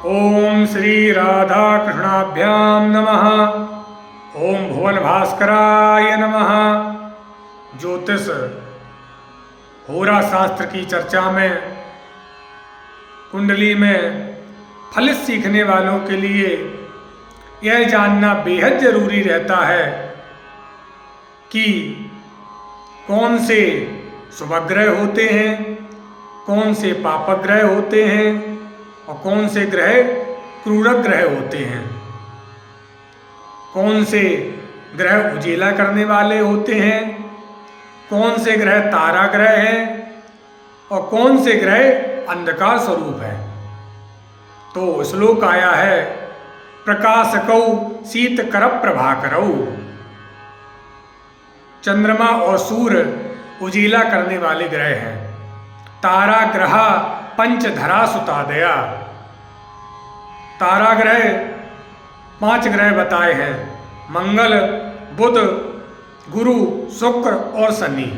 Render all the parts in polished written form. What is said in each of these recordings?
ओम श्री राधा कृष्णाभ्याम नमः। ओम भुवन भास्कराय नमः। ज्योतिष होरा शास्त्र की चर्चा में कुंडली में फलित सीखने वालों के लिए यह जानना बेहद जरूरी रहता है कि कौन से शुभ ग्रह होते हैं, कौन से पापक ग्रह होते हैं और कौन से ग्रह क्रूरक ग्रह होते हैं, कौन से ग्रह उजीला करने वाले होते हैं, कौन से ग्रह तारा ग्रह हैं और कौन से ग्रह अंधकार स्वरूप है। तो श्लोक आया है, प्रकाशकौ शीत कर प्रभाकरौ। चंद्रमा और सूर्य उजीला करने वाले ग्रह हैं। तारा ग्रह पंचधरा सुतादया। तारा ग्रह 5 ग्रह बताए हैं, मंगल, बुध, गुरु, शुक्र और शनि।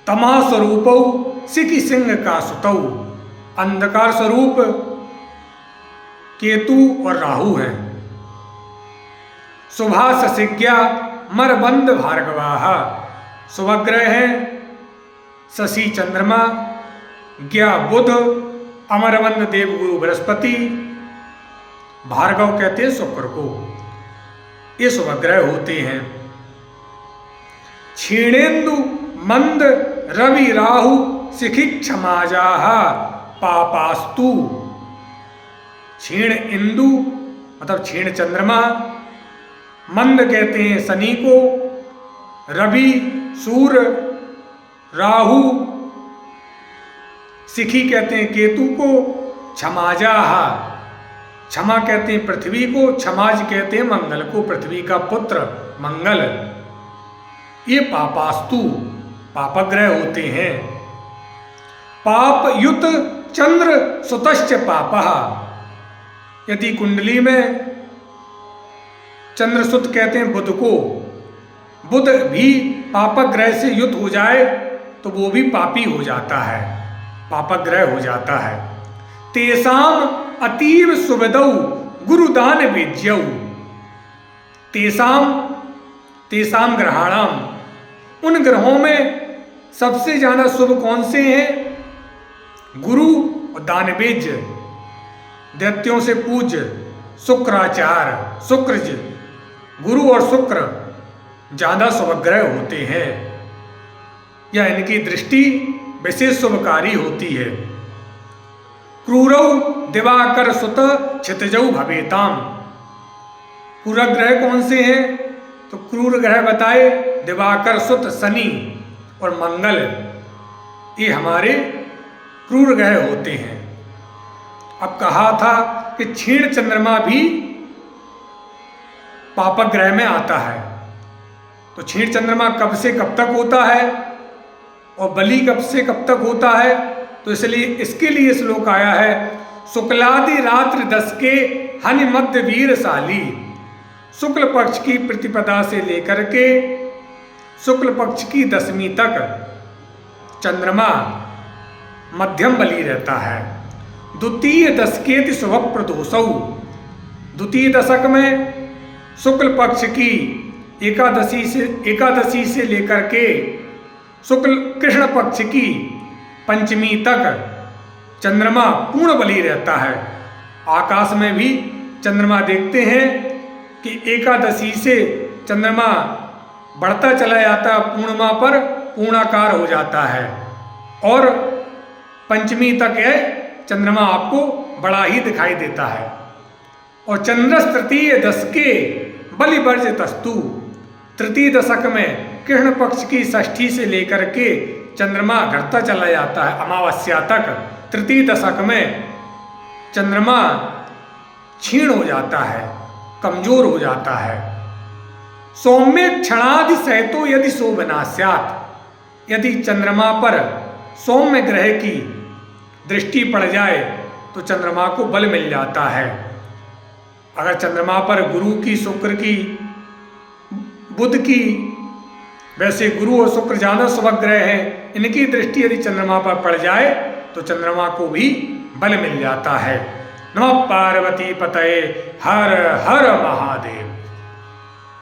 तमा स्वरूपौ सिखी सिंह का सुतौ। अंधकार स्वरूप केतु और राहु हैं। सुभाष सिज्ञा मरबंद भार्गवाह। शुभ ग्रह हैं शशि चंद्रमा, ज्ञा बुध, अमरवंद देव गुरु बृहस्पति, भार्गव कहते हैं शुक्र को। ये शुभ ग्रह होते हैं। क्षीणेन्दु मंद रवि राहु शिखी क्षमाजाह पापास्तु। क्षीण इंदु मतलब क्षीण चंद्रमा, मंद कहते हैं शनि को, रवि सूर्य, राहु शिखी कहते हैं केतु को, क्षमाजाह क्षमा कहते हैं पृथ्वी को, क्षमाज कहते हैं मंगल को, पृथ्वी का पुत्र मंगल। ये पापास्तु पापग्रह होते हैं। पाप युत चंद्र सुतश्च पापः। यदि कुंडली में चंद्रसुत कहते हैं बुध को, बुध भी पापक ग्रह से युत हो जाए तो वो भी पापी हो जाता है, पापक ग्रह हो जाता है। तेसाम अतीव सुविदौ गुरुदान विज्ञौ। तेसाम ग्रहाणाम, उन ग्रहों में सबसे ज्यादा शुभ कौन से हैं? गुरु और दानवेज्य, दैत्यों से पूज्य शुक्राचार्य, शुक्रज, गुरु और शुक्र ज्यादा शुभ ग्रह होते हैं या इनकी दृष्टि विशेष शुभकारी होती है। क्रूरौ दिवाकर सुत क्षितिजौ भवेताम। क्रूर ग्रह कौन से हैं? तो क्रूर ग्रह बताए दिवाकर सुत शनि और मंगल, ये हमारे क्रूर ग्रह होते हैं। अब कहा था कि क्षीण चंद्रमा भी पापक ग्रह में आता है। तो क्षीण चंद्रमा कब से कब तक होता है और बलि कब से कब तक होता है? तो इसलिए इसके लिए श्लोक आया है, शुक्लादि रात्रि 10 के हनि मध्य वीरशाली। शुक्ल पक्ष की प्रतिपदा से लेकर के शुक्ल पक्ष की 10वीं तक चंद्रमा मध्यम बलि रहता है। द्वितीय दशकेति शुभ प्रदोषौ। द्वितीय दशक में शुक्ल पक्ष की एकादशी से लेकर के शुक्ल कृष्ण पक्ष की 5वीं तक चंद्रमा पूर्ण बलि रहता है। आकाश में भी चंद्रमा देखते हैं कि एकादशी से चंद्रमा बढ़ता चला जाता है, पूर्णिमा पर पूर्णाकार हो जाता है और 5वीं तक यह चंद्रमा आपको बड़ा ही दिखाई देता है। और चंद्रस तृतीय दशके बलि वर्ज तस्तु। तृतीय दशक में कृष्ण पक्ष की 6ठी से लेकर के चंद्रमा घटता चला जाता है अमावस्या तक। तृतीय दशक में चंद्रमा क्षीण हो जाता है, कमजोर हो जाता है। सौम्य क्षणादि सहतो यदि शोभनास्यात्। यदि चंद्रमा पर सौम्य ग्रह की दृष्टि पड़ जाए तो चंद्रमा को बल मिल जाता है। अगर चंद्रमा पर गुरु की, शुक्र की, बुध की, वैसे गुरु और शुक्र ज्यादा शुभ ग्रह हैं, इनकी दृष्टि यदि चंद्रमा पर पड़ जाए तो चंद्रमा को भी बल मिल जाता है। नमः पार्वती पतये हर हर महादेव।